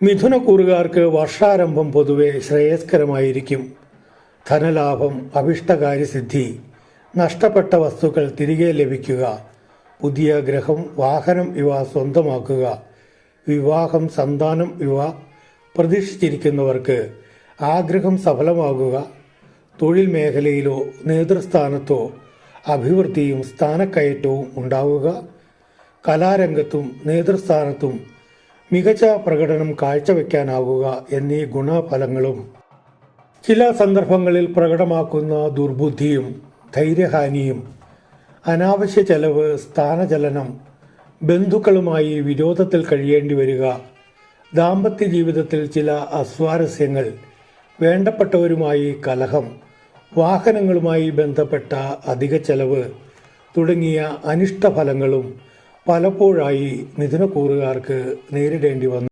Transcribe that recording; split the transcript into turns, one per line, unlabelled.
മിഥുനക്കൂറുകാർക്ക് വർഷാരംഭം പൊതുവെ ശ്രേയസ്കരമായിരിക്കും. ധനലാഭം, അഭിഷ്ടകാര്യസിദ്ധി, നഷ്ടപ്പെട്ട വസ്തുക്കൾ തിരികെ ലഭിക്കുക, പുതിയ ഗ്രഹം, വാഹനം ഇവ സ്വന്തമാക്കുക, വിവാഹം, സന്താനം ഇവ പ്രതീക്ഷിച്ചിരിക്കുന്നവർക്ക് ആഗ്രഹം സഫലമാകുക, തൊഴിൽ മേഖലയിലോ നേതൃസ്ഥാനത്തോ അഭിവൃദ്ധിയും സ്ഥാനക്കയറ്റവും ഉണ്ടാവുക, കലാരംഗത്തും നേതൃസ്ഥാനത്തും മികച്ച പ്രകടനം കാഴ്ചവെക്കാനാവുക എന്നീ ഗുണഫലങ്ങളും ചില സന്ദർഭങ്ങളിൽ പ്രകടമാക്കുന്ന ദുർബുദ്ധിയും ധൈര്യഹാനിയും അനാവശ്യ ചെലവ്, സ്ഥാനചലനം, ബന്ധുക്കളുമായി വിരോധത്തിൽ കഴിയേണ്ടി വരിക, ദാമ്പത്യ ജീവിതത്തിൽ ചില അസ്വാരസ്യങ്ങൾ, വേണ്ടപ്പെട്ടവരുമായി കലഹം, വാഹനങ്ങളുമായി ബന്ധപ്പെട്ട അധിക ചെലവ് തുടങ്ങിയ അനിഷ്ടഫലങ്ങളും പലപ്പോഴായി മിഥുനക്കൂറുകാർക്ക് നേരിടേണ്ടി വന്നു.